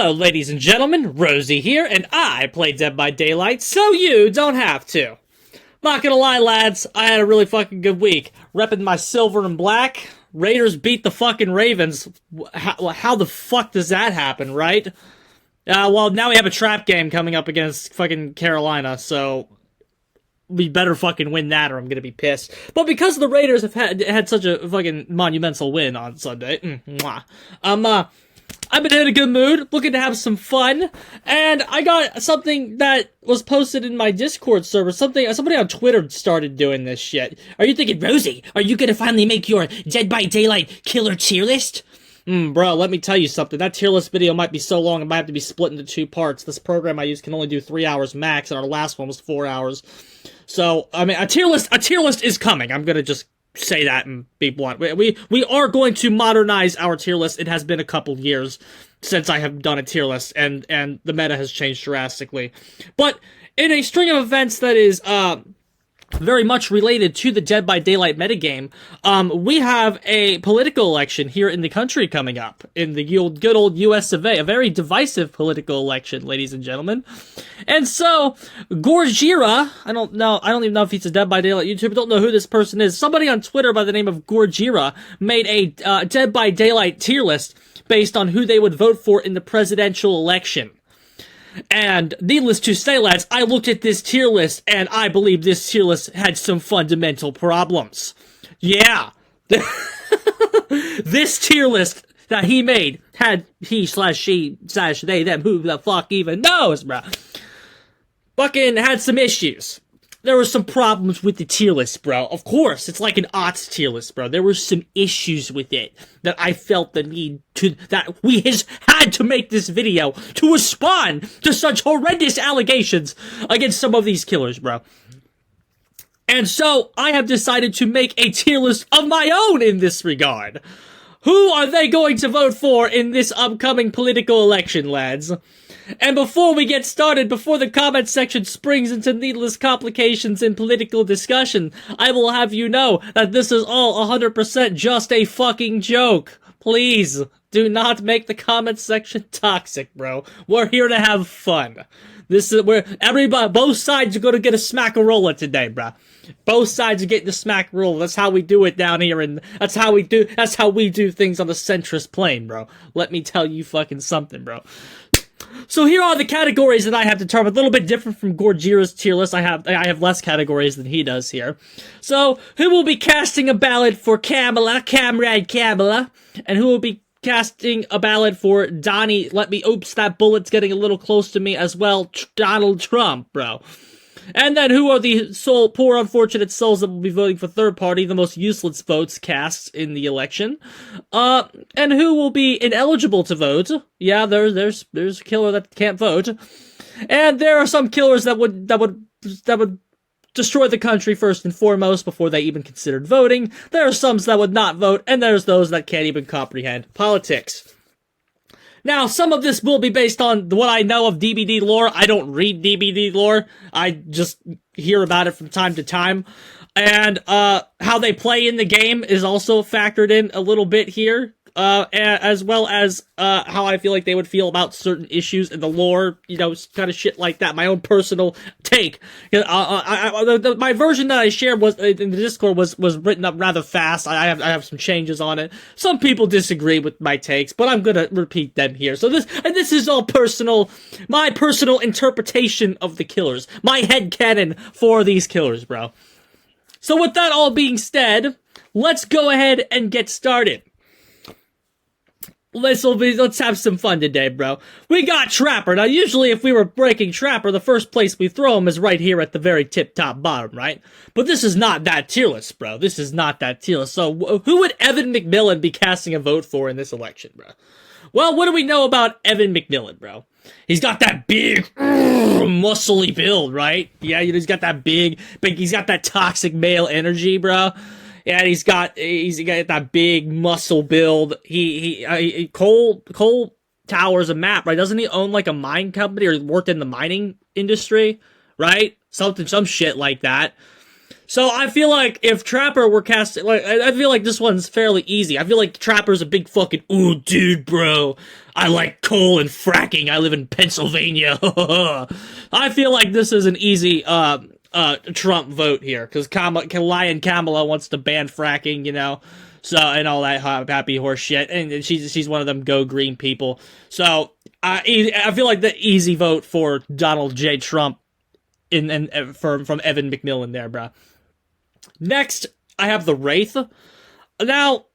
Hello, ladies and gentlemen, Rosie here, and I play Dead by Daylight, so you don't have to. Not gonna lie, lads, I had a really fucking good week. Repping my silver and black. Raiders beat the fucking Ravens. How the fuck does that happen, right? Well, now we have a trap game coming up against fucking Carolina, so we better fucking win that or I'm gonna be pissed. But because the Raiders have had such a fucking monumental win on Sunday, I've been in a good mood, looking to have some fun, and I got something that was posted in my Discord server. Somebody on Twitter started doing this shit. Are you thinking, Rosie, are you gonna finally make your Dead by Daylight killer tier list? Bro, let me tell you something. That tier list video might be so long it might have to be split into 2 parts. This program I use can only do 3 hours max, and our last one was 4 hours. So, I mean, a tier list is coming. I'm gonna just say that and be blunt. We are going to modernize our tier list. It has been a couple years since I have done a tier list, and the meta has changed drastically. But in a string of events that is very much related to the Dead by Daylight metagame, we have a political election here in the country coming up in the good old US of A, a very divisive political election, ladies and gentlemen. And so, Gorgira, I don't even know if he's a Dead by Daylight YouTuber, don't know who this person is. Somebody on Twitter by the name of Gorgira made a Dead by Daylight tier list based on who they would vote for in the presidential election. And needless to say, lads, I looked at this tier list, and I believe this tier list had some fundamental problems. Yeah. This tier list that he made had he/she/they, them, who the fuck even knows, bruh. Fucking had some issues. There were some problems with the tier list, bro. Of course, it's like an odds tier list, bro. There were some issues with it that I felt the need to, that we had to make this video to respond to such horrendous allegations against some of these killers, bro. And so, I have decided to make a tier list of my own in this regard. Who are they going to vote for in this upcoming political election, lads? And before we get started, before the comment section springs into needless complications in political discussion, I will have you know that this is all 100% just a fucking joke. Please, do not make the comment section toxic, bro. We're here to have fun. This is where both sides are gonna get a smack-a-rolla today, bro. Both sides are getting the smack-a-rolla. That's how we do it down here, and that's how we do things on the centrist plane, bro. Let me tell you fucking something, bro. So here are the categories that I have determined, a little bit different from Gorgira's tier list. I have less categories than he does here. So, who will be casting a ballot for Comrade Kamala, and who will be casting a ballot for Donnie, oops, that bullet's getting a little close to me as well, Donald Trump, bro. And then who are the poor unfortunate souls that will be voting for third party, the most useless votes cast in the election? And who will be ineligible to vote? Yeah, there's a killer that can't vote. And there are some killers that would destroy the country first and foremost before they even considered voting. There are some that would not vote, and there's those that can't even comprehend politics. Now, some of this will be based on what I know of DBD lore. I don't read DBD lore. I just hear about it from time to time. And, how they play in the game is also factored in a little bit here. As well as, how I feel like they would feel about certain issues in the lore, you know, kind of shit like that. My own personal take. My version that I shared was, in the Discord was written up rather fast. I have some changes on it. Some people disagree with my takes, but I'm gonna repeat them here. So this is all personal, my personal interpretation of the killers. My headcanon for these killers, bro. So with that all being said, let's go ahead and get started. Let's have some fun today, bro. We got Trapper. Now, usually if we were breaking Trapper, the first place we throw him is right here at the very tip-top bottom, right? But this is not that tier list, bro. This is not that tier list. So, who would Evan McMillan be casting a vote for in this election, bro? Well, what do we know about Evan McMillan, bro? He's got that big, muscly build, right? Yeah, he's got that big, he's got that toxic male energy, bro. Yeah, he's got that big muscle build. Cole Tower's a map, right? Doesn't he own like a mine company or worked in the mining industry, right? Some shit like that. So I feel like if Trapper were cast, like, I feel like this one's fairly easy. I feel like Trapper's a big fucking, ooh, dude, bro. I like coal and fracking. I live in Pennsylvania. I feel like this is an easy, Trump vote here, because Lion Kamala wants to ban fracking, you know, so, and all that happy horse shit, and she's one of them go green people. So I feel like the easy vote for Donald J. Trump from Evan McMillan there, bro. Next, I have the Wraith. Now,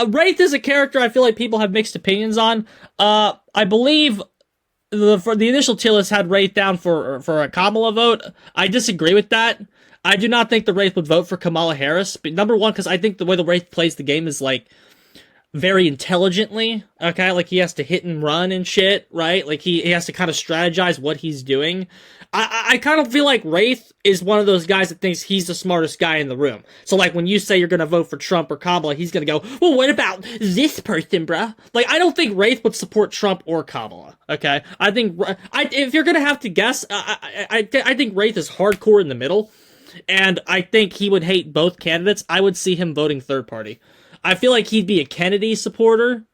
Wraith is a character I feel like people have mixed opinions on. I believe for the initial tier list had Wraith down for a Kamala vote. I disagree with that. I do not think the Wraith would vote for Kamala Harris. But number one, because I think the way the Wraith plays the game is like very intelligently, okay? Like he has to hit and run and shit, right? Like he has to kind of strategize what he's doing. I kind of feel like Wraith is one of those guys that thinks he's the smartest guy in the room. So like when you say you're gonna vote for Trump or Kamala, he's gonna go, well, what about this person, bruh? Like I don't think Wraith would support Trump or Kamala, okay? I think, if you're gonna have to guess, I think Wraith is hardcore in the middle, and I think he would hate both candidates. I would see him voting third party. I feel like he'd be a Kennedy supporter,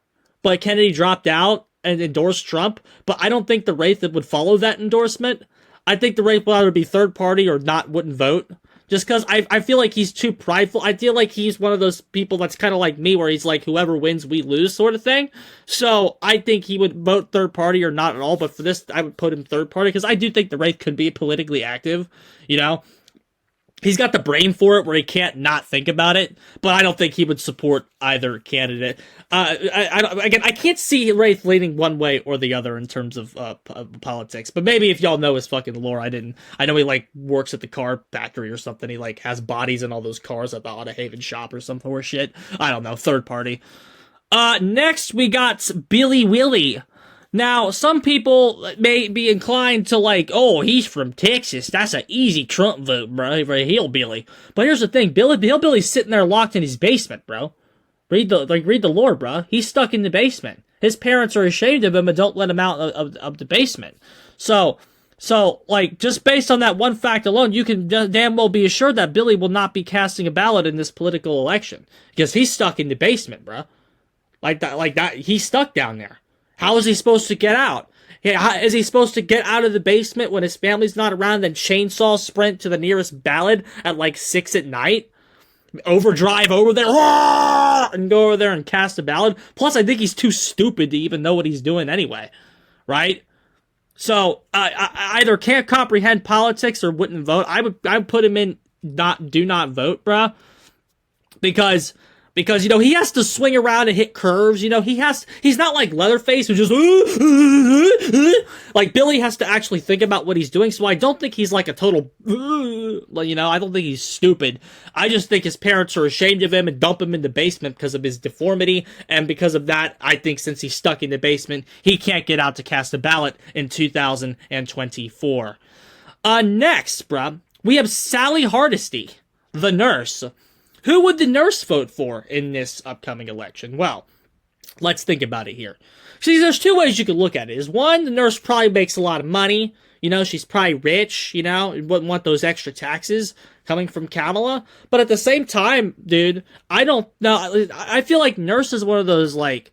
but Kennedy dropped out and endorsed Trump, but I don't think the Wraith would follow that endorsement. I think the Wraith would either be third party or wouldn't vote. Just because I feel like he's too prideful. I feel like he's one of those people that's kind of like me, where he's like, whoever wins, we lose sort of thing. So I think he would vote third party or not at all, but for this, I would put him third party, because I do think the Wraith could be politically active, you know? He's got the brain for it where he can't not think about it, but I don't think he would support either candidate. I can't see Wraith leaning one way or the other in terms of politics, but maybe if y'all know his fucking lore, I know he like works at the car factory or something. He like has bodies in all those cars at the Auto Haven shop or some horse shit. I don't know, third party. Next we got Billy Willie. Now, some people may be inclined to like, oh, he's from Texas. That's an easy Trump vote, bro, for a hillbilly. But here's the thing, the hillbilly's sitting there locked in his basement, bro. Read the lore, bro. He's stuck in the basement. His parents are ashamed of him and don't let him out of the basement. So, like, just based on that one fact alone, you can damn well be assured that Billy will not be casting a ballot in this political election, because he's stuck in the basement, bro. Like that, he's stuck down there. How is he supposed to get out? Is he supposed to get out of the basement when his family's not around, then chainsaw sprint to the nearest ballad at like 6 at night? Overdrive over there, and go over there and cast a ballad? Plus, I think he's too stupid to even know what he's doing anyway, right? So, I either can't comprehend politics or wouldn't vote. I would put him in do not vote, bruh. Because, you know, he has to swing around and hit curves, you know, he's not like Leatherface, who just, like, Billy has to actually think about what he's doing, so I don't think he's like a total, you know, I don't think he's stupid. I just think his parents are ashamed of him and dump him in the basement because of his deformity, and because of that, I think since he's stuck in the basement, he can't get out to cast a ballot in 2024. Next, bruh, we have Sally Hardesty, the nurse. Who would the nurse vote for in this upcoming election? Well, let's think about it here. See, there's two ways you could look at it. Is one, the nurse probably makes a lot of money. You know, she's probably rich, you know, and wouldn't want those extra taxes coming from Kamala. But at the same time, dude, I don't know. I feel like nurse is one of those, like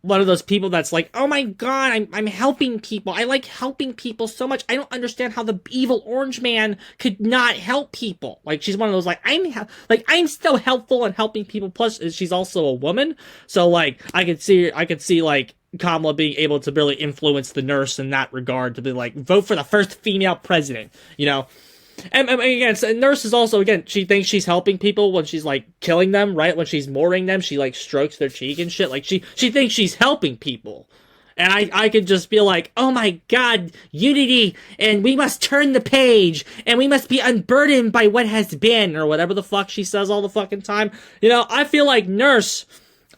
one of those people that's like, oh my god, I'm helping people. I like helping people so much. I don't understand how the evil orange man could not help people. Like, she's one of those, like, I'm so helpful and helping people. Plus, she's also a woman. So, like, I could see, like, Kamala being able to really influence the nurse in that regard, to be like, vote for the first female president, you know? And again, so nurse is also, again, she thinks she's helping people when she's, like, killing them, right? When she's mooring them, she, like, strokes their cheek and shit. Like, she thinks she's helping people. And I could just feel like, oh my god, unity, and we must turn the page, and we must be unburdened by what has been, or whatever the fuck she says all the fucking time. You know, I feel like nurse...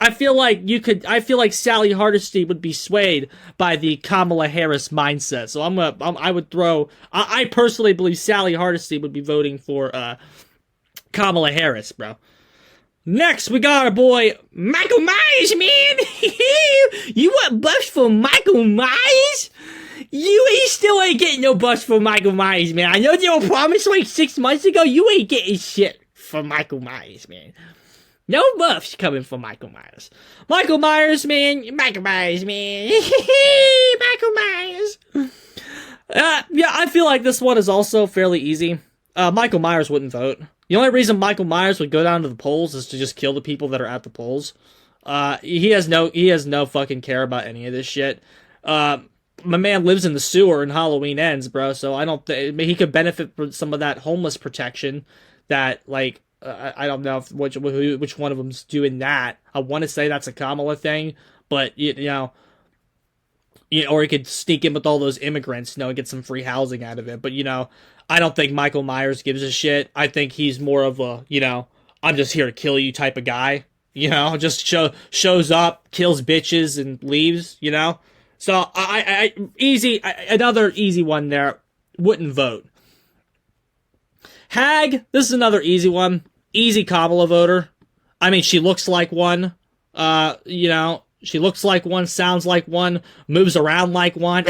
I feel like Sally Hardesty would be swayed by the Kamala Harris mindset. So I personally believe Sally Hardesty would be voting for, Kamala Harris, bro. Next, we got our boy, Michael Myers, man! You want buffs for Michael Myers? You still ain't getting no bust for Michael Myers, man. I know they were promised like 6 months ago. You ain't getting shit for Michael Myers, man. No buffs coming for Michael Myers. Michael Myers, man. Michael Myers, man. Michael Myers. Yeah, I feel like this one is also fairly easy. Michael Myers wouldn't vote. The only reason Michael Myers would go down to the polls is to just kill the people that are at the polls. He has no fucking care about any of this shit. My man lives in the sewer and Halloween ends, bro. So I don't think he could benefit from some of that homeless protection. That like I don't know which one of them's doing that. I want to say that's a Kamala thing, but you know, or he could sneak in with all those immigrants, and get some free housing out of it. But I don't think Michael Myers gives a shit. I think he's more of a I'm just here to kill you type of guy. Just shows up, kills bitches, and leaves. So another easy one there. Wouldn't vote. Hag, this is another easy one. Easy Kamala voter. I mean, she looks like one. She looks like one, sounds like one, moves around like one.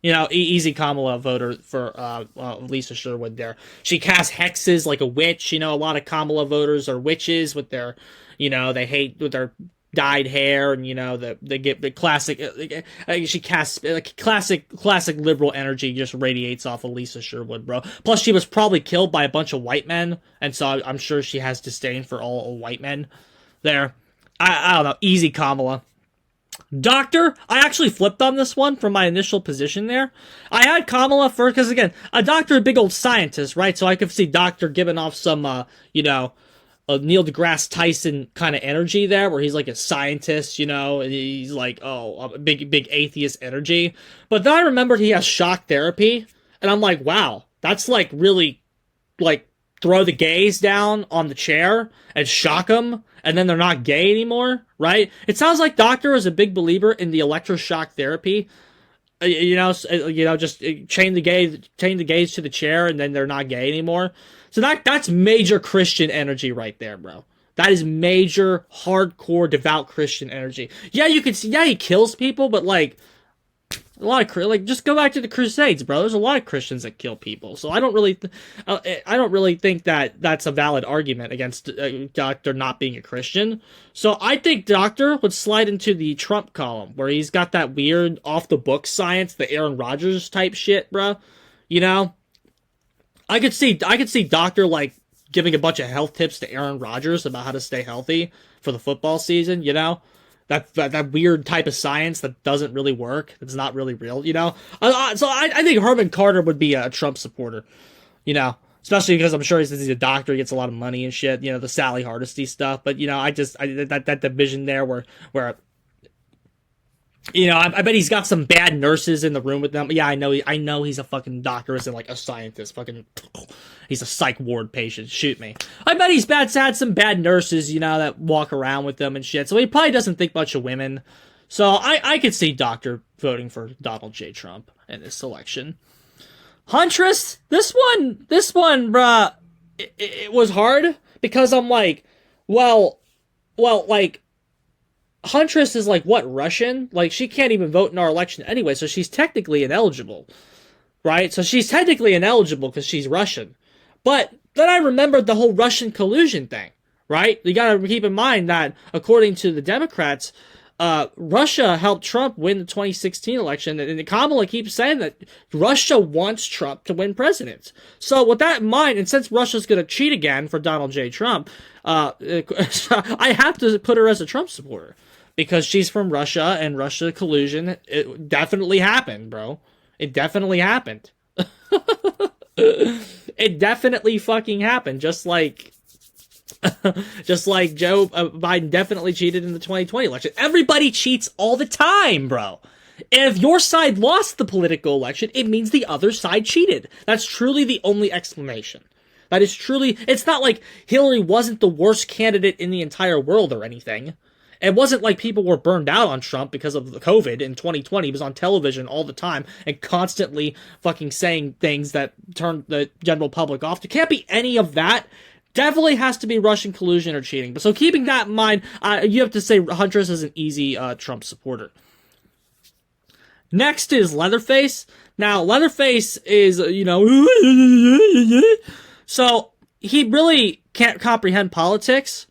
Easy Kamala voter for Lisa Sherwood there. She casts hexes like a witch. A lot of Kamala voters are witches with their, they hate with their dyed hair, and they get the classic. She casts classic liberal energy, just radiates off of Lisa Sherwood, bro. Plus, she was probably killed by a bunch of white men, and so I'm sure she has disdain for all white men. There, I don't know. Easy Kamala. Doctor, I actually flipped on this one from my initial position there. I had Kamala first because again, a doctor, a big old scientist, right? So I could see Doctor giving off some, a Neil deGrasse Tyson kind of energy there, where he's like a scientist, and he's like, a big atheist energy. But then I remembered he has shock therapy, and I'm like, wow, that's like really, like, throw the gays down on the chair and shock them, and then they're not gay anymore, right? It sounds like Doctor is a big believer in the electroshock therapy. Just chain the gays to the chair, and then they're not gay anymore. So that's major Christian energy right there, bro. That is major, hardcore, devout Christian energy. Yeah, you can see, yeah, he kills people, but like, a lot of, just go back to the Crusades, bro. There's a lot of Christians that kill people. So I don't really think that that's a valid argument against Doctor not being a Christian. So I think Doctor would slide into the Trump column, where he's got that weird off-the-book science, the Aaron Rodgers type shit, bro. I could see Doctor like giving a bunch of health tips to Aaron Rodgers about how to stay healthy for the football season, that weird type of science that doesn't really work. It's not really real, So I think Herman Carter would be a Trump supporter, especially because I'm sure he's a doctor, he gets a lot of money and shit, the Sally Hardesty stuff. But that division there where I bet he's got some bad nurses in the room with them. Yeah, I know he's a fucking doctor, isn't like a scientist. Fucking, he's a psych ward patient. Shoot me. I bet he's had some bad nurses, that walk around with them and shit. So he probably doesn't think much of women. So I could see Doctor voting for Donald J. Trump in this election. Huntress, this one, bruh, it was hard because I'm like, well, like, Huntress is like, what, Russian? Like, she can't even vote in our election anyway, so she's technically ineligible, right? So she's technically ineligible because she's Russian. But then I remembered the whole Russian collusion thing, right? You gotta keep in mind that, according to the Democrats, Russia helped Trump win the 2016 election, and Kamala keeps saying that Russia wants Trump to win president. So with that in mind, and since Russia's gonna cheat again for Donald J. Trump, I have to put her as a Trump supporter. Because she's from Russia, and Russia collusion, it definitely happened, bro. It definitely happened. It definitely fucking happened. Just like Joe Biden definitely cheated in the 2020 election. Everybody cheats all the time, bro. And if your side lost the political election, it means the other side cheated. That's truly the only explanation. That is truly, it's not like Hillary wasn't the worst candidate in the entire world or anything. It wasn't like people were burned out on Trump because of the COVID in 2020. He was on television all the time and constantly fucking saying things that turned the general public off. There can't be any of that. Definitely has to be Russian collusion or cheating. But so keeping that in mind, you have to say Huntress is an easy Trump supporter. Next is Leatherface. Now, Leatherface is, so he really can't comprehend politics,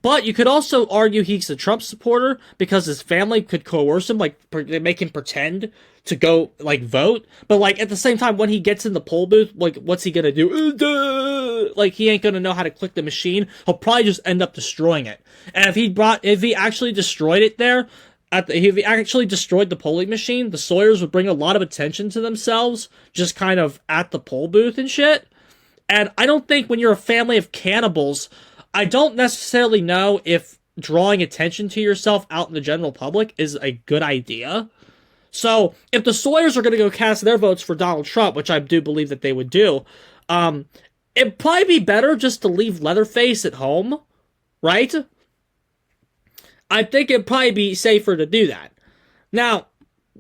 but you could also argue he's a Trump supporter because his family could coerce him, like, they make him pretend to go, like, vote. But, like, at the same time, when he gets in the poll booth, like, what's he gonna do? Like, he ain't gonna know how to click the machine. He'll probably just end up destroying it. And if he actually destroyed it there, if he actually destroyed the polling machine, the Sawyers would bring a lot of attention to themselves, just kind of at the poll booth and shit. And I don't think when you're a family of cannibals, I don't necessarily know if drawing attention to yourself out in the general public is a good idea. So, if the Sawyers are going to go cast their votes for Donald Trump, which I do believe that they would do, it'd probably be better just to leave Leatherface at home, right? I think it'd probably be safer to do that. Now,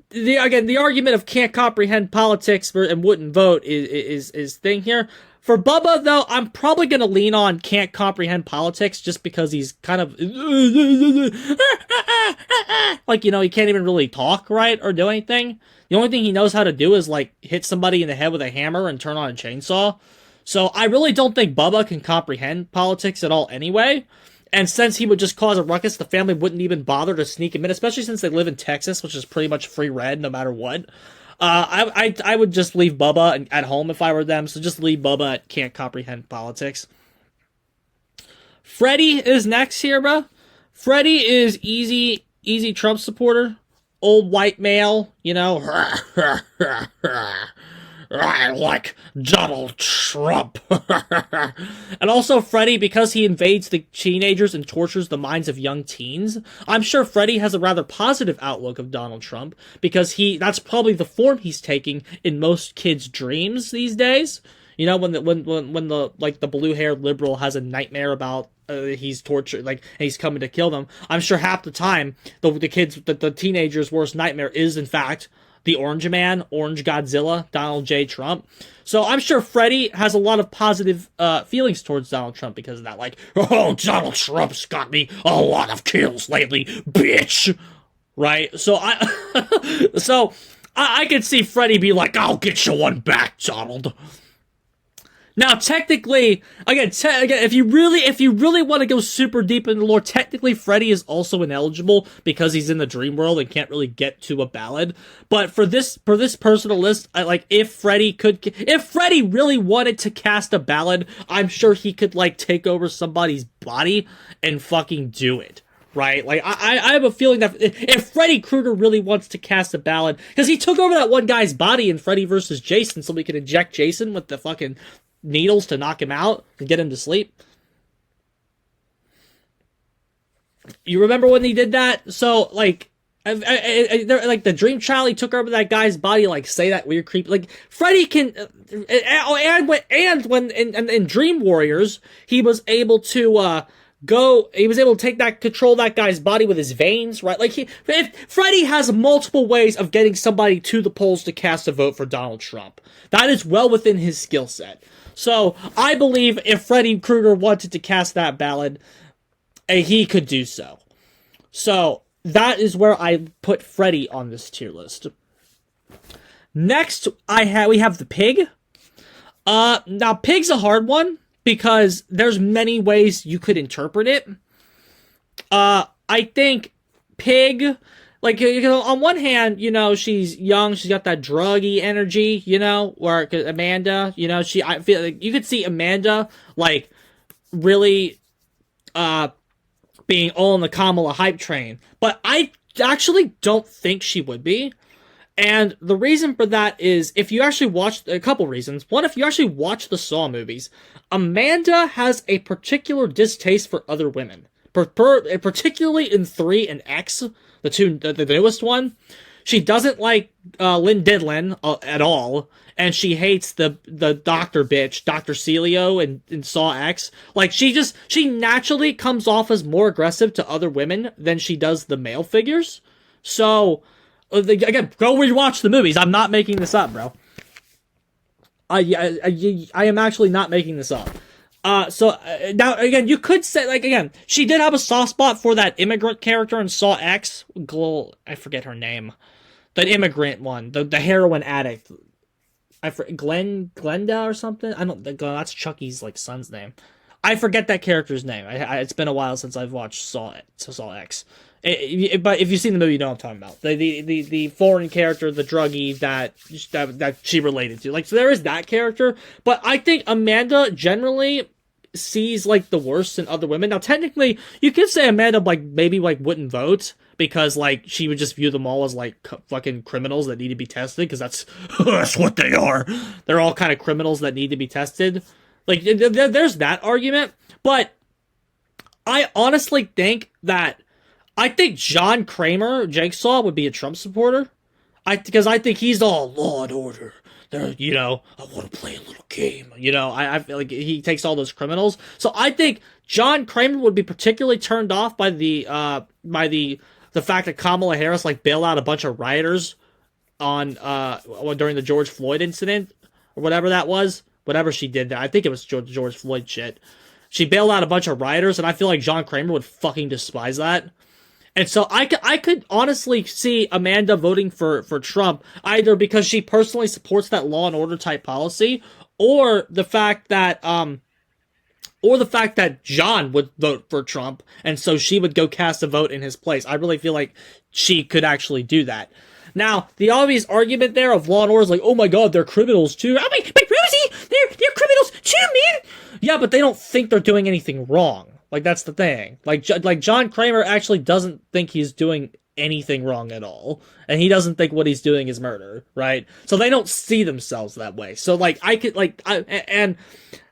the argument of can't comprehend politics and wouldn't vote is thing here. For Bubba, though, I'm probably going to lean on can't comprehend politics just because he's kind of like, he can't even really talk right or do anything. The only thing he knows how to do is, like, hit somebody in the head with a hammer and turn on a chainsaw. So I really don't think Bubba can comprehend politics at all anyway. And since he would just cause a ruckus, the family wouldn't even bother to sneak him in, especially since they live in Texas, which is pretty much free red no matter what. I would just leave Bubba at home if I were them, so just leave Bubba at can't comprehend politics. Freddy is next here, bro. Freddy is easy Trump supporter. Old white male, I like Donald Trump. And also Freddy, because he invades the teenagers and tortures the minds of young teens, I'm sure Freddy has a rather positive outlook of Donald Trump, because that's probably the form he's taking in most kids' dreams these days. When the blue-haired liberal has a nightmare about he's tortured, and he's coming to kill them, I'm sure half the time the teenager's worst nightmare is in fact the Orange Man, Orange Godzilla, Donald J. Trump. So I'm sure Freddy has a lot of positive feelings towards Donald Trump because of that. Like, oh, Donald Trump's got me a lot of kills lately, bitch. Right? So I could see Freddy be like, I'll get you one back, Donald. Now, technically, again, if you really want to go super deep into the lore, technically Freddy is also ineligible because he's in the dream world and can't really get to a ballad. But for this personal list, if Freddy really wanted to cast a ballad, I'm sure he could take over somebody's body and fucking do it. Right? I have a feeling that if Freddy Krueger really wants to cast a ballad, because he took over that one guy's body in Freddy vs. Jason so we could inject Jason with the fucking needles to knock him out and get him to sleep. You remember when he did that? So, the Dream Child, he took over that guy's body, say that weird creep. Freddy can, and when in Dream Warriors, he was able to, control that guy's body with his veins, right? Freddy has multiple ways of getting somebody to the polls to cast a vote for Donald Trump. That is well within his skill set. So, I believe if Freddy Krueger wanted to cast that ballad, he could do so. So, that is where I put Freddy on this tier list. Next, we have the Pig. Now, Pig's a hard one, because there's many ways you could interpret it. I think Pig, on one hand, she's young, she's got that druggy energy, where Amanda, I feel like you could see Amanda, really, being all in the Kamala hype train. But I actually don't think she would be. And the reason for that is, if you actually watch, a couple reasons. One, if you actually watch the Saw movies, Amanda has a particular distaste for other women. Particularly in 3 and X, the newest one. She doesn't like Lynn Didlin at all, and she hates the doctor bitch, Dr. Celio in Saw X. She naturally comes off as more aggressive to other women than she does the male figures. So, again, go rewatch the movies. I'm not making this up, bro. I am actually not making this up. Now, again, you could say, she did have a soft spot for that immigrant character in Saw X. I forget her name. The immigrant one, the heroin addict. I forget, Glenda or something. I don't. That's Chucky's like son's name. I forget that character's name. It's been a while since I've watched Saw X. But if you've seen the movie, you know what I'm talking about. The foreign character, the druggie that she related to. Like, so there is that character. But I think Amanda generally sees like the worst in other women. Now, technically, you could say Amanda like maybe like wouldn't vote because like she would just view them all as like fucking criminals that need to be tested because that's what they are. They're all kind of criminals that need to be tested. Like, there's that argument, but I honestly think that John Kramer, Jigsaw, would be a Trump supporter. Because I think he's all law and order. I want to play a little game. I feel like he takes all those criminals. So I think John Kramer would be particularly turned off by the fact that Kamala Harris like bailed out a bunch of rioters during the George Floyd incident or whatever that was. Whatever she did there. I think it was George Floyd shit. She bailed out a bunch of rioters, and I feel like John Kramer would fucking despise that. And so I could honestly see Amanda voting for Trump, either because she personally supports that law and order type policy, or the fact that John would vote for Trump, and so she would go cast a vote in his place. I really feel like she could actually do that. Now, the obvious argument there of Law and Order is like, oh my god, they're criminals too. I mean, but Rosie, they're criminals too, man. Yeah, but they don't think they're doing anything wrong. Like, that's the thing. Like John Kramer actually doesn't think he's doing anything wrong at all. And he doesn't think what he's doing is murder, right? So they don't see themselves that way. So, like,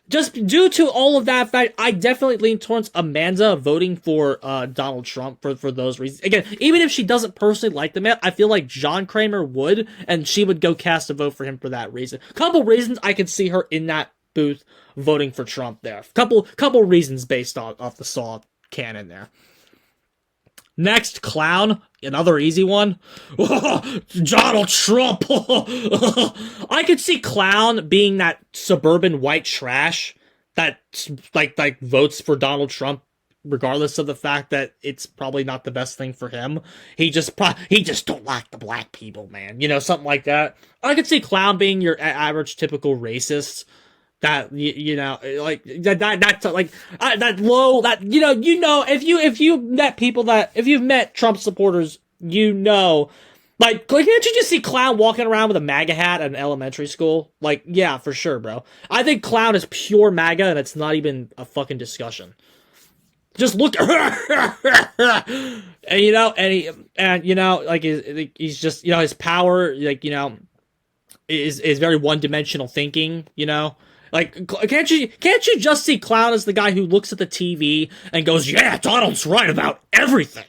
just due to all of that fact, I definitely lean towards Amanda voting for Donald Trump for those reasons. Again, even if she doesn't personally like the man, I feel like John Kramer would, and she would go cast a vote for him for that reason. Couple reasons I could see her in that booth voting for Trump there. Couple reasons based off the Saw canon there. Next, clown. Another easy one. Donald Trump. I could see clown being that suburban white trash that like votes for Donald Trump regardless of the fact that it's probably not the best thing for him. He just don't like the black people, man. Something like that. I could see clown being your average typical racist. That like that's like that low that if you've met Trump supporters, like can't you just see clown walking around with a MAGA hat at an elementary school? Like, yeah, for sure, bro. I think clown is pure MAGA, and it's not even a fucking discussion. Just look and he's just his power is very one-dimensional thinking, Like, can't you just see clown as the guy who looks at the TV and goes, yeah, Donald's right about everything.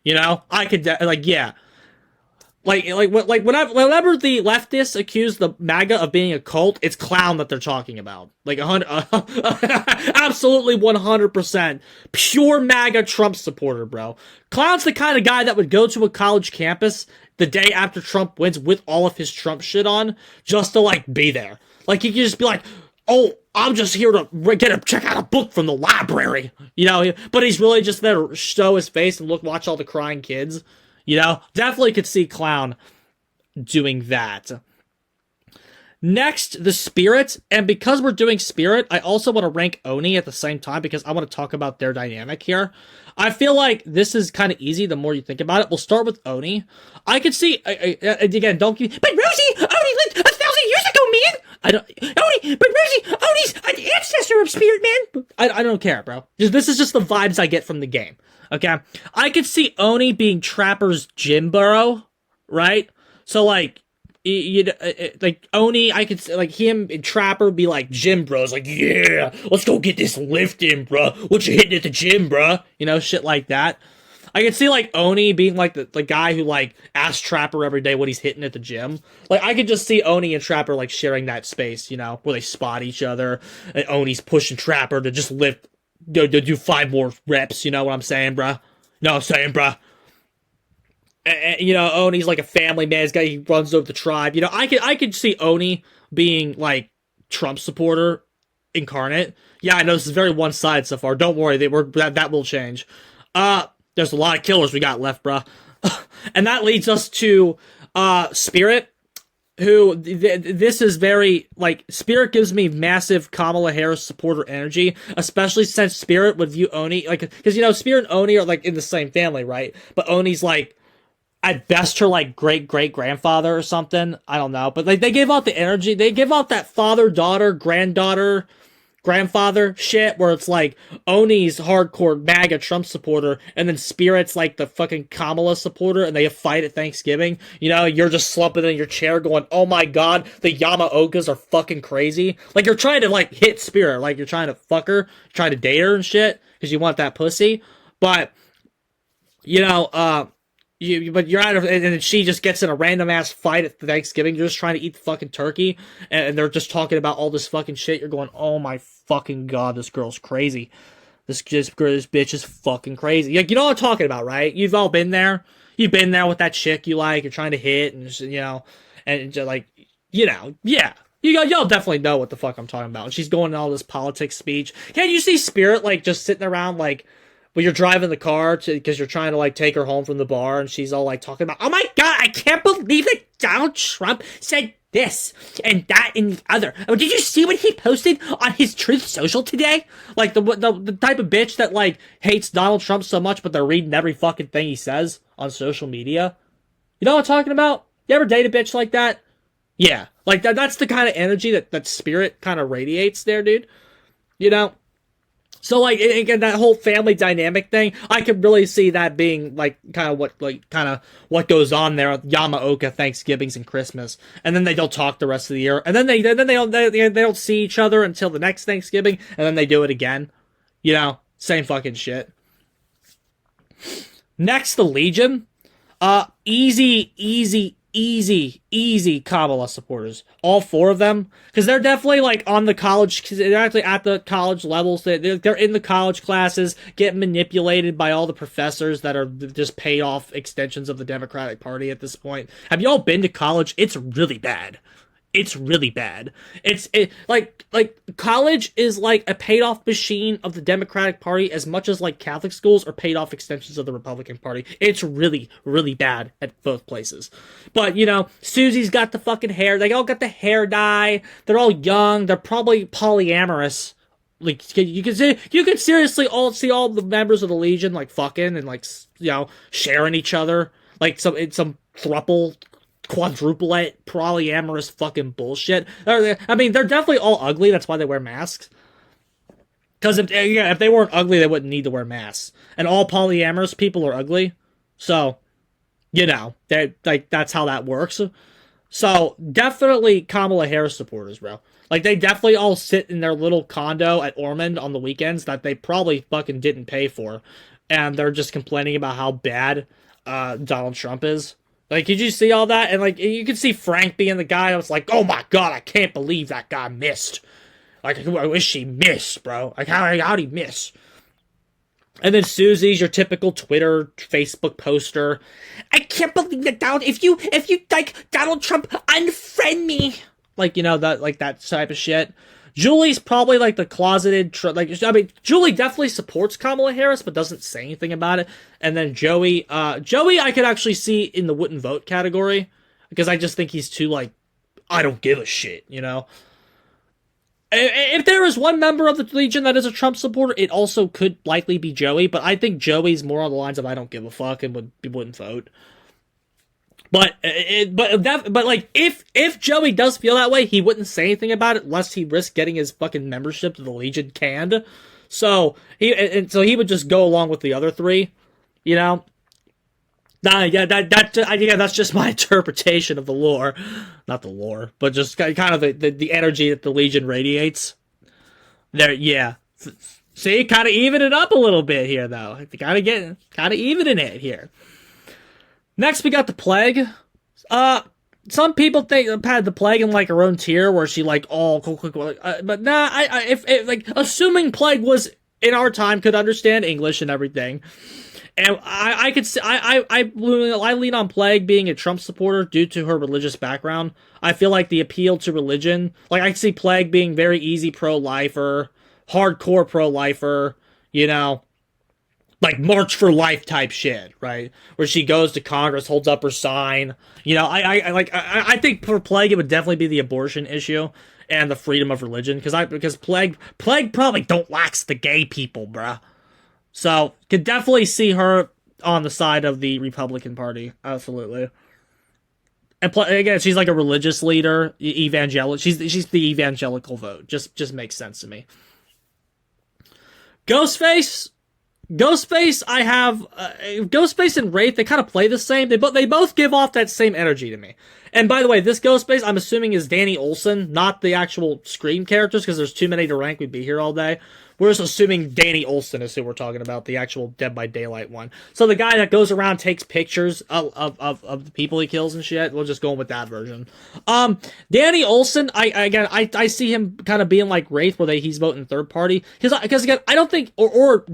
I could yeah. Whenever the leftists accuse the MAGA of being a cult, it's clown that they're talking about. Like, absolutely 100% pure MAGA Trump supporter, bro. Clown's the kind of guy that would go to a college campus the day after Trump wins with all of his Trump shit on, just to, like, be there. Like, he could just be like, oh, I'm just here to check out a book from the library, but he's really just there to show his face and watch all the crying kids, definitely could see clown doing that. Next, the spirit, and because we're doing spirit, I also want to rank Oni at the same time because I want to talk about their dynamic here. I feel like this is kind of easy the more you think about it. We'll start with Oni. I could see, again, don't keep, but Rosie, Oni lived 1,000 years ago, man! Oni's an ancestor of spirit, man! I don't care, bro. This is just the vibes I get from the game, okay? I could see Oni being Trapper's gym burrow, right? So, like, like Oni, I could like him and Trapper be like gym bros, like, yeah, let's go get this lift in, bro. What you hitting at the gym, bro? Shit like that. I could see like Oni being like the guy who like asks Trapper every day what he's hitting at the gym. Like, I could just see Oni and Trapper like sharing that space, where they spot each other, and Oni's pushing Trapper to just lift, to do 5 more reps. You know what I'm saying, bro? And, Oni's like a family man. This guy, he runs over the tribe. I could see Oni being like Trump supporter incarnate. Yeah, I know this is very one-sided so far. Don't worry, that will change. There's a lot of killers we got left, bruh. And that leads us to Spirit, who this is very, like, Spirit gives me massive Kamala Harris supporter energy, especially since Spirit would view Oni, like, because, you know, Spirit and Oni are, like, in the same family, right? But Oni's, like, at best her, like, great-great-grandfather or something. I don't know. But, like, they give out the energy. They give out that father-daughter, granddaughter, grandfather shit where it's like Oni's hardcore MAGA Trump supporter and then Spirit's like the fucking Kamala supporter and they fight at Thanksgiving. You know, you're just slumping in your chair going, oh my god, the Yamaokas are fucking crazy. Like, you're trying to, like, hit Spirit. Like, you're trying to fuck her, trying to date her and shit because you want that pussy. But, you know, but you're out of, and then she just gets in a random ass fight at Thanksgiving. You're just trying to eat the fucking turkey, and they're just talking about all this fucking shit. You're going, oh my fucking god, this girl's crazy. This bitch is fucking crazy. Like, you know what I'm talking about, right? You've all been there. You've been there with that chick you like. You're trying to hit, and just, you know, and just like, you know, yeah. Y'all definitely know what the fuck I'm talking about. She's going in all this politics speech. Can't you see Spirit, like, just sitting around, like, when you're driving the car because you're trying to, like, take her home from the bar, and she's all, like, talking about, oh my god, I can't believe that Donald Trump said this and that and the other. Oh, did you see what he posted on his Truth Social today? Like, the type of bitch that, like, hates Donald Trump so much, but they're reading every fucking thing he says on social media. You know what I'm talking about? You ever date a bitch like that? Yeah. Like, that's the kind of energy that Spirit kind of radiates there, dude. You know? So, like, again, that whole family dynamic thing, I could really see that being, like, kind of what goes on there with Yamaoka Thanksgivings and Christmas. And then they don't talk the rest of the year. And then they don't see each other until the next Thanksgiving, and then they do it again. You know, same fucking shit. Next, the Legion. Easy Kamala supporters. All four of them. Because they're definitely, like, on the college, they're actually at the college levels. They're in the college classes, getting manipulated by all the professors that are just paid off extensions of the Democratic Party at this point. Have y'all been to college? It's really bad. It's really bad. Like college is like a paid off machine of the Democratic Party as much as, like, Catholic schools are paid off extensions of the Republican Party. It's really, really bad at both places. But, you know, Susie's got the fucking hair. They all got the hair dye. They're all young. They're probably polyamorous. Like, you can seriously all see all the members of the Legion, like, fucking and, like, you know, sharing each other. Like, some thruple, quadruplet, polyamorous fucking bullshit. I mean, they're definitely all ugly. That's why they wear masks. Because if they weren't ugly, they wouldn't need to wear masks. And all polyamorous people are ugly. So, you know, that's how that works. So, definitely Kamala Harris supporters, bro. Like, they definitely all sit in their little condo at Ormond on the weekends that they probably fucking didn't pay for. And they're just complaining about how bad Donald Trump is. Like, did you see all that? And, like, you could see Frank being the guy that was like, oh my god, I can't believe that guy missed. Like, I wish he missed, bro. Like, how'd he miss? And then Susie's your typical Twitter, Facebook poster. I can't believe that Donald, if you like Donald Trump, unfriend me. Like, you know, that type of shit. Julie's probably, like, the closeted, Julie definitely supports Kamala Harris, but doesn't say anything about it. And then Joey I could actually see in the wouldn't vote category, because I just think he's too, like, I don't give a shit, you know? If there is one member of the Legion that is a Trump supporter, it also could likely be Joey, but I think Joey's more on the lines of I don't give a fuck and wouldn't vote. But like, if Joey does feel that way, he wouldn't say anything about it lest he risk getting his fucking membership to the Legion canned. So he would just go along with the other three, you know. That's just my interpretation of the lore, not the lore, but just kind of the energy that the Legion radiates. There, yeah. See, kind of even it up a little bit here, though. Kind of evening it here. Next, we got the Plague. Some people think had the Plague in, like, her own tier where she, like, but nah. If like, assuming Plague was in our time, could understand English and everything, and I could I lean on Plague being a Trump supporter due to her religious background. I feel like the appeal to religion, like, I see Plague being very easy pro-lifer, hardcore pro-lifer, you know. like March for Life type shit, right? Where she goes to Congress, holds up her sign. You know, I think for Plague it would definitely be the abortion issue and the freedom of religion, because Plague probably don't lax the gay people, bruh. So could definitely see her on the side of the Republican Party, absolutely. And again, she's like a religious leader, evangelical. She's the evangelical vote. Just makes sense to me. Ghostface, I have Ghostface and Wraith. They kind of play the same. They both give off that same energy to me. And by the way, this Ghostface, I'm assuming, is Danny Olson, not the actual Scream characters, because there's too many to rank. We'd be here all day. We're just assuming Danny Olson is who we're talking about, the actual Dead by Daylight one. So the guy that goes around, takes pictures of the people he kills and shit. We'll just go with that version. Danny Olson, I see him kind of being like Wraith, where he's voting third party. Because again, I don't think, or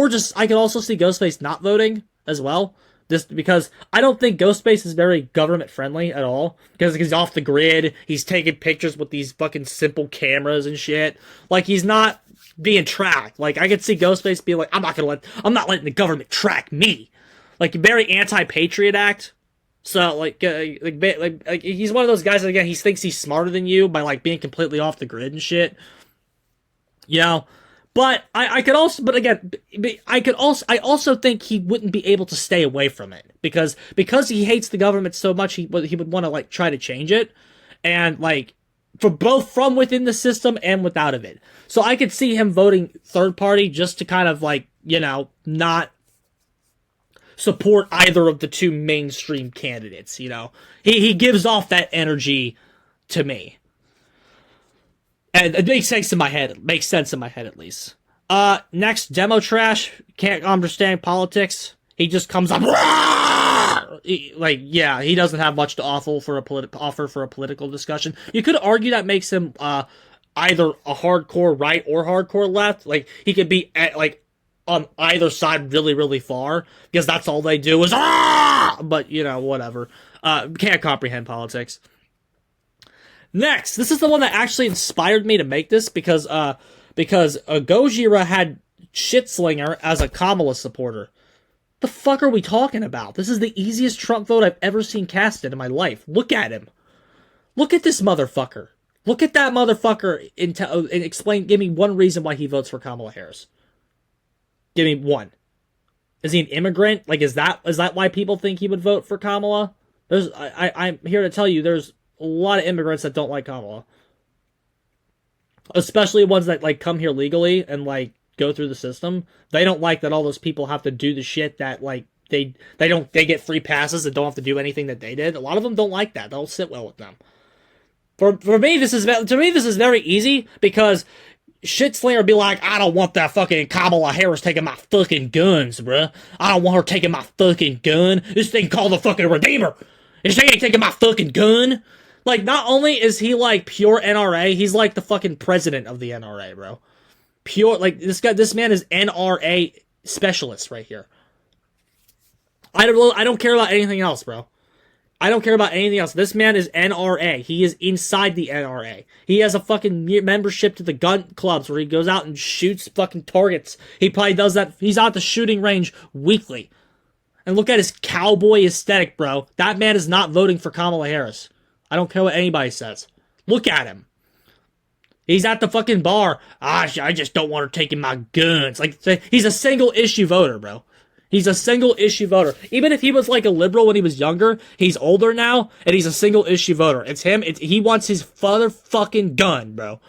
just, I can also see Ghostface not voting as well. Just because I don't think Ghostface is very government friendly at all. Because he's off the grid, he's taking pictures with these fucking simple cameras and shit. Like, he's not being tracked. Like, I could see Ghostface being like, I'm not letting the government track me. Like, very anti-patriot act. So, like he's one of those guys that, again, he thinks he's smarter than you by, like, being completely off the grid and shit. You know? But I also think he wouldn't be able to stay away from it. Because he hates the government so much, he would want to, like, try to change it. And, like, for both from within the system and without of it. So I could see him voting third party just to kind of, like, you know, not support either of the two mainstream candidates, you know. He gives off that energy to me. And it makes sense in my head. It makes sense in my head, at least. Next, Demo Trash. Can't understand politics. He just comes up... he doesn't have much to offer for a political discussion. You could argue that makes him either a hardcore right or hardcore left. Like, he could be on either side really, really far, because that's all they do is but, you know, whatever. Can't comprehend politics. Next, this is the one that actually inspired me to make this, because Gojira had Slinger as a Kamala supporter. The fuck are we talking about? This is the easiest Trump vote I've ever seen casted in my life. Look at him. Look at this motherfucker. Look at that motherfucker and give me one reason why he votes for Kamala Harris. Give me one. Is he an immigrant? Like, is that why people think he would vote for Kamala? I'm here to tell you, there's a lot of immigrants that don't like Kamala. Especially ones that, like, come here legally and, like, go through the system. They don't like that all those people have to do the shit that, like, they get free passes and don't have to do anything that they did. A lot of them don't like that. They don't sit well with them. For me, this is very easy, because Slinger would be like, I don't want that fucking Kamala Harris taking my fucking guns, bruh. I don't want her taking my fucking gun. This thing called the fucking Redeemer. And she ain't taking my fucking gun. Like, not only is he, like, pure NRA, he's like the fucking president of the NRA, bro. Pure, like, this man is NRA specialist right here. I don't care about anything else, bro. I don't care about anything else. This man is NRA. He is inside the NRA. He has a fucking membership to the gun clubs where he goes out and shoots fucking targets. He probably does that. He's out at the shooting range weekly. And look at his cowboy aesthetic, bro. That man is not voting for Kamala Harris. I don't care what anybody says. Look at him. He's at the fucking bar. I just don't want her taking my guns. Like, he's a single issue voter, bro. He's a single issue voter. Even if he was like a liberal when he was younger, he's older now, and he's a single issue voter. It's him. He wants his fucking gun, bro.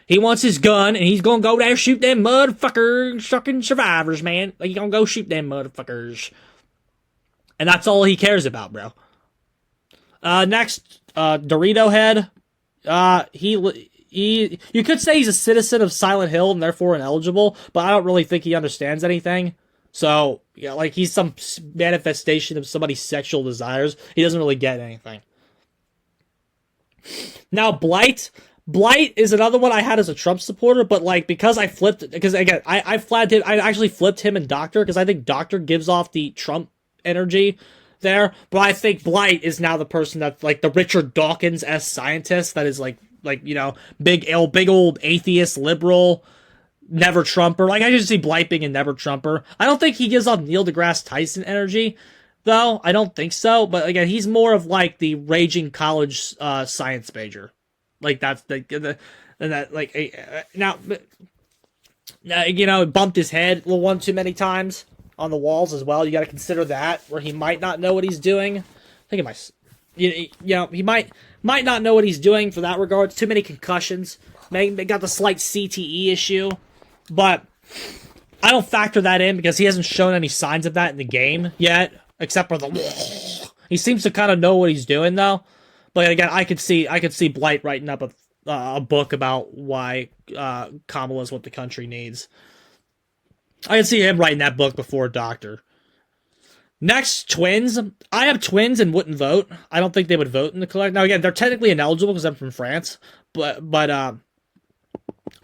He wants his gun, and he's gonna go there and shoot them motherfuckers, fucking survivors, man. Like, he's gonna go shoot them motherfuckers. And that's all he cares about, bro. Next, Dorito Head. You could say he's a citizen of Silent Hill and therefore ineligible, but I don't really think he understands anything. So, yeah, like, he's some manifestation of somebody's sexual desires. He doesn't really get anything. Now, Blight is another one I had as a Trump supporter, but, like, because again, I actually flipped him and Doctor, because I think Doctor gives off the Trump energy there, but I think Blight is now the person that's, like, the Richard Dawkins-esque scientist that is, like, you know, big old atheist liberal, never Trumper. Like, I just see Blight being a never Trumper. I don't think he gives off Neil deGrasse Tyson energy, though. I don't think so. But again, he's more of like the raging college science major. Like, that's now, you know, bumped his head one too many times on the walls as well. You got to consider that, where he might not know what he's doing. I think it might, you know, he might not know what he's doing for that regard. Too many concussions. They got the slight CTE issue, but I don't factor that in because he hasn't shown any signs of that in the game yet, except for the. He seems to kind of know what he's doing though. But again, I could see Blight writing up a book about why Kamala is what the country needs. I can see him writing that book before a doctor. Next, twins. I have twins and wouldn't vote. I don't think they would vote in the collect. Now again, they're technically ineligible because I'm from France, but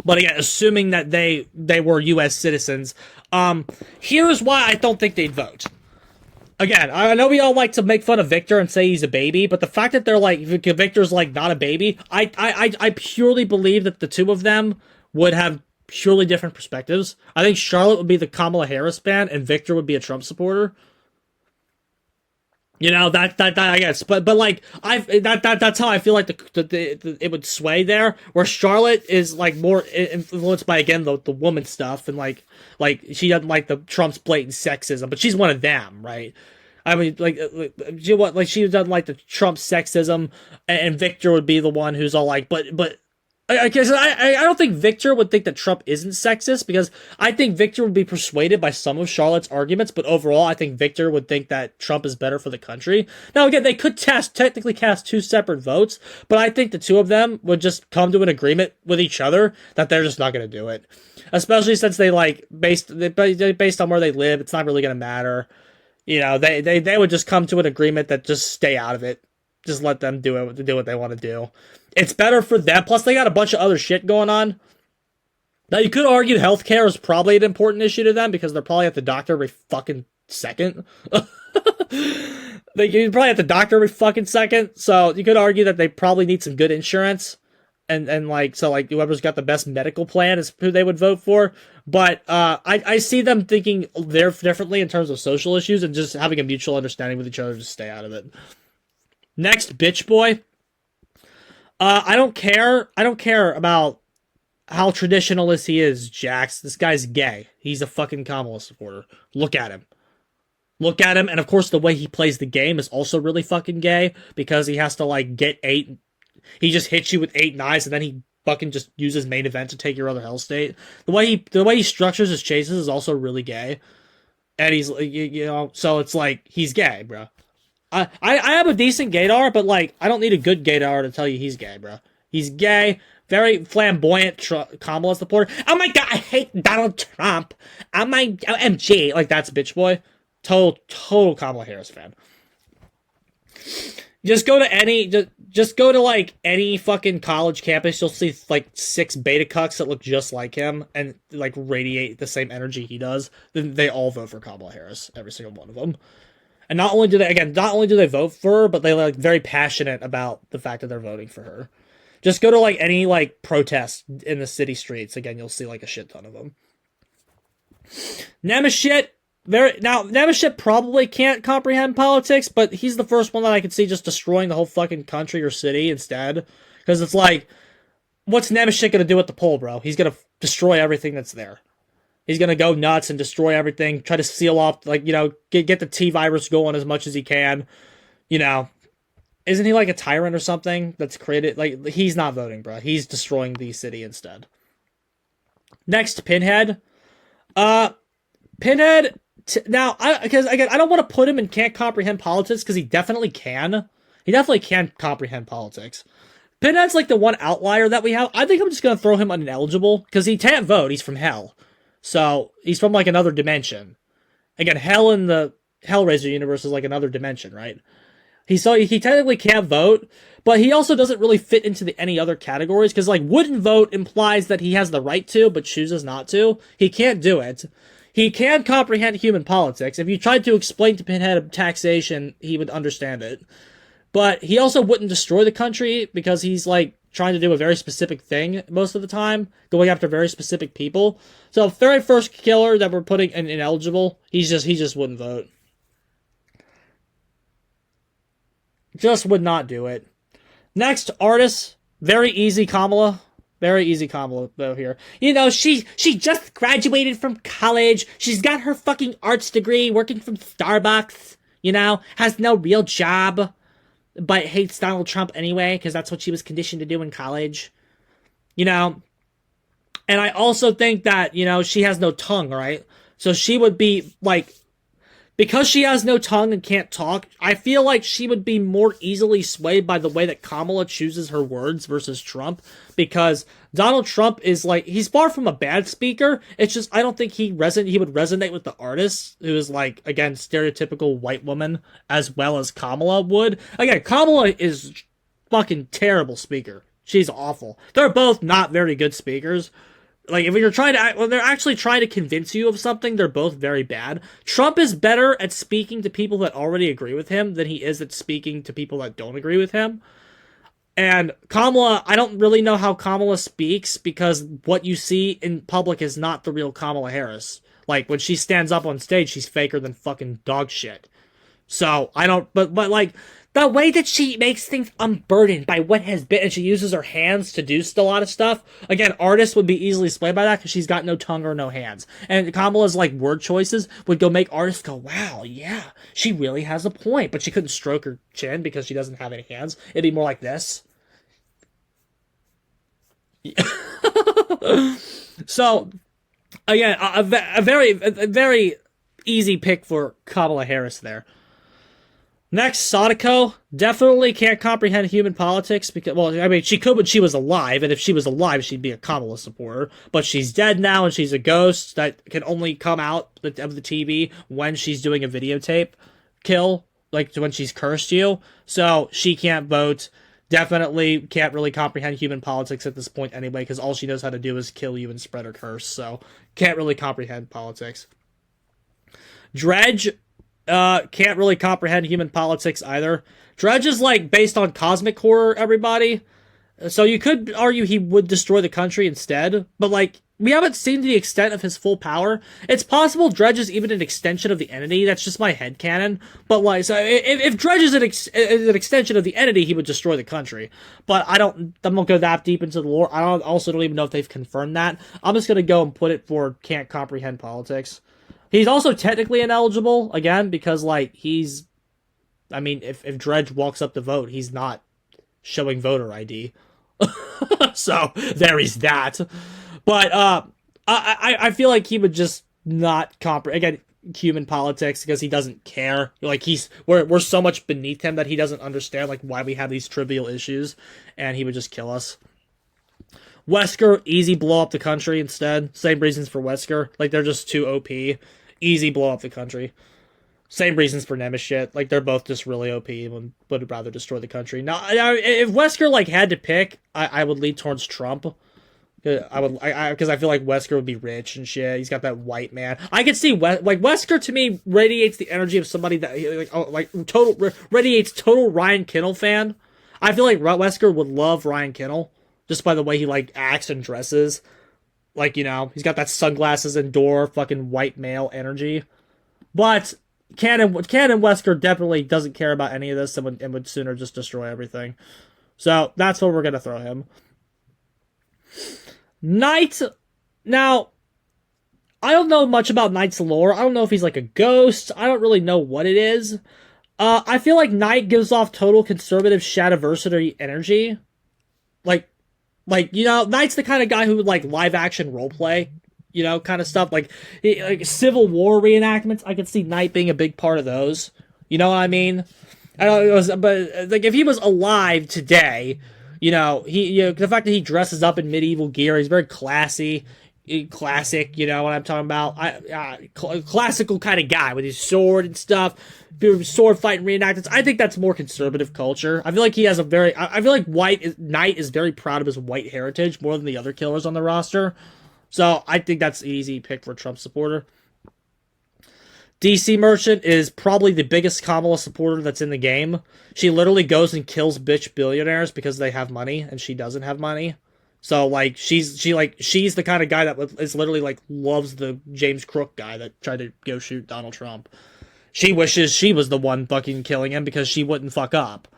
again, assuming that they were U.S. citizens, here's why I don't think they'd vote. Again, I know we all like to make fun of Victor and say he's a baby, but the fact that they're like, Victor's like not a baby, I purely believe that the two of them would have purely different perspectives. I think Charlotte would be the Kamala Harris fan and Victor would be a Trump supporter. You know, that I guess, but like that's how I feel like it would sway there. Where Charlotte is like more influenced by again the woman stuff and like she doesn't like the Trump's blatant sexism, but she's one of them, right? I mean, she doesn't like the Trump sexism, and Victor would be the one who's all like, but. I guess I don't think Victor would think that Trump isn't sexist because I think Victor would be persuaded by some of Charlotte's arguments, but overall I think Victor would think that Trump is better for the country. Now again, they could technically cast two separate votes, but I think the two of them would just come to an agreement with each other that they're just not going to do it. Especially since they like based on where they live, it's not really going to matter. You know, they would just come to an agreement that just stay out of it. Just let them do what they want to do. It's better for them. Plus, they got a bunch of other shit going on. Now, you could argue healthcare is probably an important issue to them because they're probably at the doctor every fucking second. You're probably at the doctor every fucking second. So, you could argue that they probably need some good insurance. And whoever's got the best medical plan is who they would vote for. But I see them thinking differently in terms of social issues and just having a mutual understanding with each other to stay out of it. Next, bitch boy. I don't care about how traditionalist he is, Jax. This guy's gay. He's a fucking Kamala supporter. Look at him. And of course the way he plays the game is also really fucking gay because he has to like get 8. He just hits you with 8 knives and then he fucking just uses main event to take your other hell state. The way he structures his chases is also really gay. And he's, you know, so it's like, he's gay, bro. I have a decent gaydar, but like I don't need a good gaydar to tell you he's gay, bro. He's gay, very flamboyant Kamala supporter. Oh my god, I hate Donald Trump. I'm my OMG, like that's bitch boy. Total Kamala Harris fan. Just go to like any fucking college campus. You'll see like 6 beta cucks that look just like him and like radiate the same energy he does. Then they all vote for Kamala Harris, every single one of them. And not only do they vote for her, but they're like very passionate about the fact that they're voting for her. Just go to like any like protest in the city streets. Again, you'll see like a shit ton of them. Nemeshit probably can't comprehend politics, but he's the first one that I could see just destroying the whole fucking country or city instead. Because it's like, what's Nemeshit gonna do at the poll, bro? He's gonna destroy everything that's there. He's going to go nuts and destroy everything, try to seal off, like, you know, get the T-virus going as much as he can. You know, isn't he like a tyrant or something that's created? Like, he's not voting, bro. He's destroying the city instead. Next, Pinhead. Pinhead, now, because again, I don't want to put him in can't comprehend politics because he definitely can. He definitely can comprehend politics. Pinhead's like the one outlier that we have. I think I'm just going to throw him ineligible because he can't vote. He's from hell. So, he's from, like, another dimension. Again, hell in the Hellraiser universe is, like, another dimension, right? He technically can't vote, but he also doesn't really fit into any other categories, because, like, wouldn't vote implies that he has the right to, but chooses not to. He can't do it. He can comprehend human politics. If you tried to explain to Pinhead taxation, he would understand it. But he also wouldn't destroy the country, because he's, like, trying to do a very specific thing most of the time, going after very specific people. So very first killer that we're putting ineligible, he just wouldn't vote. Just would not do it. Next, artist, very easy Kamala. Very easy Kamala though here. You know, she just graduated from college. She's got her fucking arts degree, working from Starbucks, you know, has no real job, but hates Donald Trump anyway, because that's what she was conditioned to do in college. You know, and I also think that, you know, she has no tongue, right? So she would be, like, because she has no tongue and can't talk, I feel like she would be more easily swayed by the way that Kamala chooses her words versus Trump, because Donald Trump is, like, he's far from a bad speaker. It's just, I don't think he would resonate with the artist, who is, like, again, stereotypical white woman, as well as Kamala would. Again, Kamala is fucking terrible speaker. She's awful. They're both not very good speakers. Like, if you're trying to, when they're actually trying to convince you of something, they're both very bad. Trump is better at speaking to people that already agree with him than he is at speaking to people that don't agree with him. And Kamala, I don't really know how Kamala speaks, because what you see in public is not the real Kamala Harris. Like, when she stands up on stage, she's faker than fucking dog shit. So, I don't, but like, the way that she makes things unburdened by what has been, and she uses her hands to do a lot of stuff. Again, artists would be easily swayed by that because she's got no tongue or no hands. And Kamala's, like, word choices would go make artists go, wow, yeah, she really has a point. But she couldn't stroke her chin because she doesn't have any hands. It'd be more like this. So, again, a very easy pick for Kamala Harris there. Next, Sadako definitely can't comprehend human politics because, well, I mean, she could when she was alive, and if she was alive, she'd be a Kamala supporter. But she's dead now, and she's a ghost that can only come out of the TV when she's doing a videotape kill, like when she's cursed you. So she can't vote. Definitely can't really comprehend human politics at this point anyway, because all she knows how to do is kill you and spread her curse. So can't really comprehend politics. Dredge. Can't really comprehend human politics either. Dredge is, like, based on cosmic horror, everybody. So you could argue he would destroy the country instead, but, like, we haven't seen the extent of his full power. It's possible Dredge is even an extension of the entity. That's just my headcanon. But, like, so if Dredge is an extension of the entity, he would destroy the country. But I don't go that deep into the lore. I also don't even know if they've confirmed that. I'm just gonna go and put it for can't comprehend politics. He's also technically ineligible, again, because, like, I mean, if Dredge walks up to vote, he's not showing voter ID. So, there is that. But, I feel like he would just not again, human politics, because he doesn't care. Like, we're so much beneath him that he doesn't understand, like, why we have these trivial issues, and he would just kill us. Wesker, easy blow up the country instead. Same reasons for Wesker. Like, they're just too OP. Easy blow up the country. Same reasons for Nemesis. Like, they're both just really OP and would rather destroy the country. Now, if Wesker, like, had to pick, I would lean towards Trump. Because I feel like Wesker would be rich and shit. He's got that white man. I could see, like, Wesker to me radiates the energy of somebody that, radiates total Ryan Kinnell fan. I feel like Wesker would love Ryan Kinnell. Just by the way he, like, acts and dresses. Like, you know, he's got that sunglasses and door fucking white male energy. But Canon Wesker definitely doesn't care about any of this and would sooner just destroy everything. So, that's what we're going to throw him. Knight. Now, I don't know much about Knight's lore. I don't know if he's like a ghost. I don't really know what it is. I feel like Knight gives off total conservative Shadiversity energy. Like, you know, Knight's the kind of guy who would, like, live-action roleplay, you know, kind of stuff. Like Civil War reenactments, I could see Knight being a big part of those. You know what I mean? I don't know, but, like, if he was alive today, you know, the fact that he dresses up in medieval gear, he's very classic, you know what I'm talking about? Classical kind of guy with his sword and stuff, sword fighting reenactments. I think that's more conservative culture. I feel like he has I feel like Knight is very proud of his white heritage more than the other killers on the roster. So I think that's an easy pick for a Trump supporter. DC Merchant is probably the biggest Kamala supporter that's in the game. She literally goes and kills bitch billionaires because they have money and she doesn't have money. So like she's the kind of guy that is literally like loves the James Crook guy that tried to go shoot Donald Trump. She wishes she was the one fucking killing him because she wouldn't fuck up.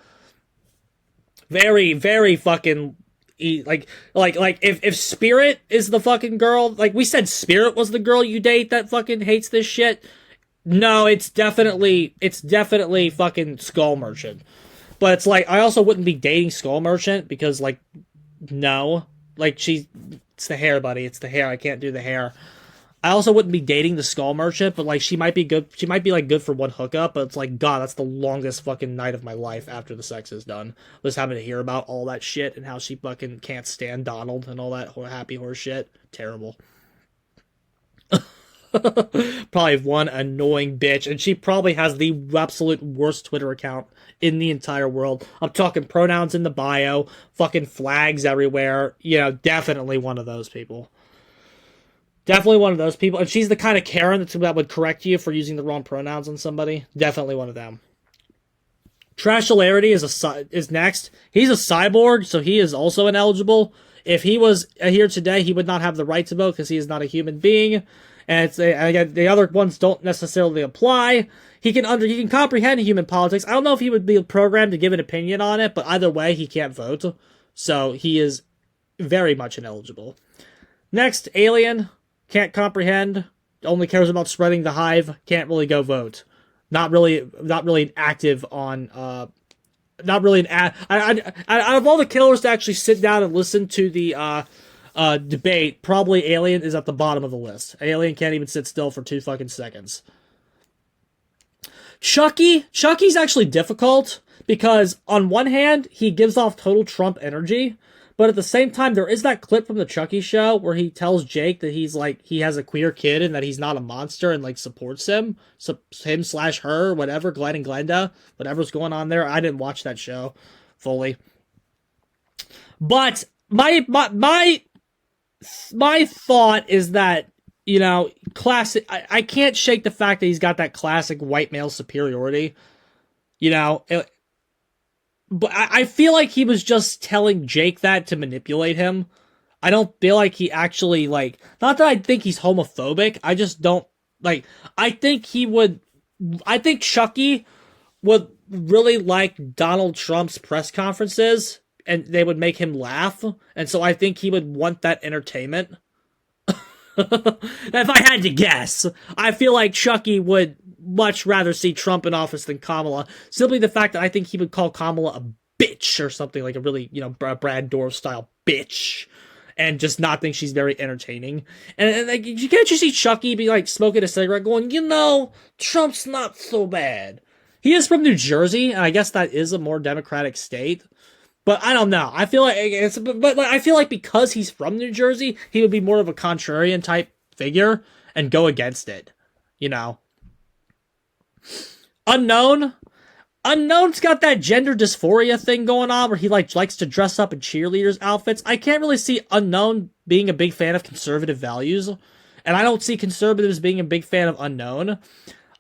Very, very fucking like if Spirit is the fucking girl, like we said Spirit was the girl you date that fucking hates this shit. No, it's definitely fucking Skull Merchant. But it's like I also wouldn't be dating Skull Merchant because like no, like it's the hair, buddy. It's the hair. I can't do the hair. I also wouldn't be dating the Skull Merchant, but like she might be good. She might be like good for one hookup, but it's like God, that's the longest fucking night of my life after the sex is done. Just having to hear about all that shit and how she fucking can't stand Donald and all that happy horse shit. Terrible. Probably one annoying bitch, and she probably has the absolute worst Twitter account in the entire world. I'm talking pronouns in the bio, fucking flags everywhere. You know, definitely one of those people. Definitely one of those people. And she's the kind of Karen that would correct you for using the wrong pronouns on somebody. Definitely one of them. Trashularity is next. He's a cyborg, so he is also ineligible. If he was here today, he would not have the right to vote because he is not a human being. And again, the other ones don't necessarily apply. He can comprehend human politics. I don't know if he would be programmed to give an opinion on it, but either way, he can't vote. So he is very much ineligible. Next, alien. Can't comprehend. Only cares about spreading the hive. Can't really go vote. Not really active on. Not really an. Out of all the killers to actually sit down and listen to the debate, probably Alien is at the bottom of the list. Alien can't even sit still for 2 fucking seconds. Chucky's actually difficult because on one hand he gives off total Trump energy, but at the same time there is that clip from the Chucky show where he tells Jake that he's like he has a queer kid and that he's not a monster and like supports him, him/her, whatever, Glenn and Glenda, whatever's going on there. I didn't watch that show fully, but my thought is that, you know, classic. I can't shake the fact that he's got that classic white male superiority. You know, but I feel like he was just telling Jake that to manipulate him. I don't feel like he actually, like, not that I think he's homophobic. I just don't, like, I think Chucky would really like Donald Trump's press conferences and they would make him laugh. And so I think he would want that entertainment. If I had to guess, I feel like Chucky would much rather see Trump in office than Kamala. Simply the fact that I think he would call Kamala a bitch or something, like a really, you know, Brad Dourif style bitch, and just not think she's very entertaining. And like, can't you see Chucky be like smoking a cigarette going, you know, Trump's not so bad. He is from New Jersey, and I guess that is a more democratic state. But I don't know. I feel like I feel like because he's from New Jersey, he would be more of a contrarian type figure and go against it. You know. Unknown's got that gender dysphoria thing going on where he likes to dress up in cheerleaders' outfits. I can't really see Unknown being a big fan of conservative values, and I don't see conservatives being a big fan of Unknown.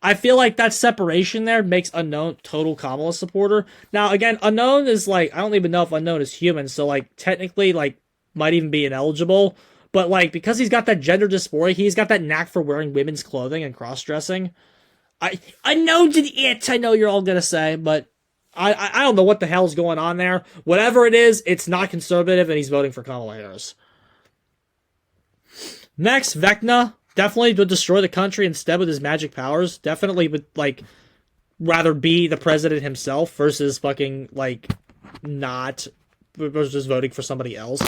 I feel like that separation there makes Unknown total Kamala supporter. Now, again, Unknown is like, I don't even know if Unknown is human, so like technically like might even be ineligible. But like because he's got that gender dysphoria, he's got that knack for wearing women's clothing and cross-dressing. Unknown did it, I know you're all gonna say, but I don't know what the hell's going on there. Whatever it is, it's not conservative, and he's voting for Kamala Harris. Next, Vecna. Definitely would destroy the country instead with his magic powers. Definitely would, like, rather be the president himself versus fucking, like, not, versus voting for somebody else.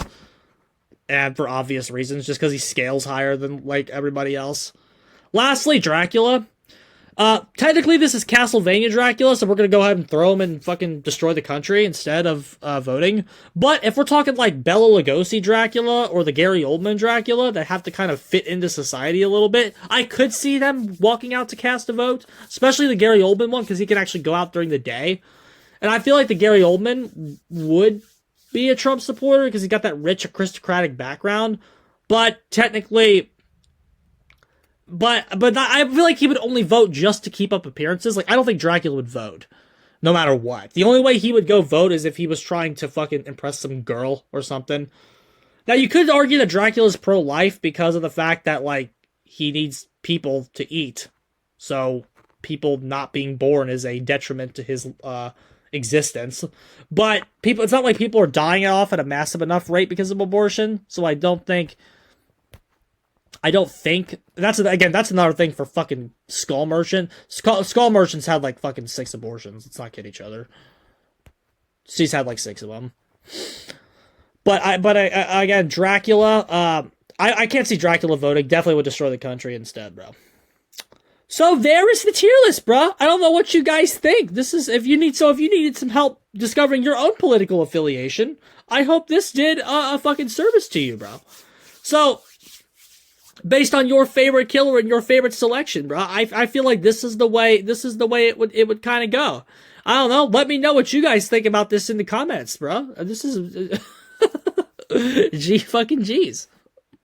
And for obvious reasons, just because he scales higher than, like, everybody else. Lastly, Dracula. Technically this is Castlevania Dracula, so we're gonna go ahead and throw him and fucking destroy the country instead of voting. But if we're talking like Bela Lugosi Dracula or the Gary Oldman Dracula that have to kind of fit into society a little bit, I could see them walking out to cast a vote, especially the Gary Oldman one because he can actually go out during the day. And I feel like the Gary Oldman would be a Trump supporter because he got that rich aristocratic background. But technically, I feel like he would only vote just to keep up appearances. Like, I don't think Dracula would vote, no matter what. The only way he would go vote is if he was trying to fucking impress some girl or something. Now, you could argue that Dracula's pro-life because of the fact that, like, he needs people to eat. So, people not being born is a detriment to his existence. But it's not like people are dying off at a massive enough rate because of abortion. So, I don't think that's another thing for fucking Skull Merchant. Skull Merchant's had like fucking 6 abortions. Let's not kid each other. She's had like 6 of them. But again, Dracula. I can't see Dracula voting. Definitely would destroy the country instead, bro. So there is the tier list, bro. I don't know what you guys think. This is if you needed some help discovering your own political affiliation, I hope this did a fucking service to you, bro. So, based on your favorite killer and your favorite selection, bro, I feel like this is the way it would kind of go. I don't know. Let me know what you guys think about this in the comments, bro. This is fucking G's.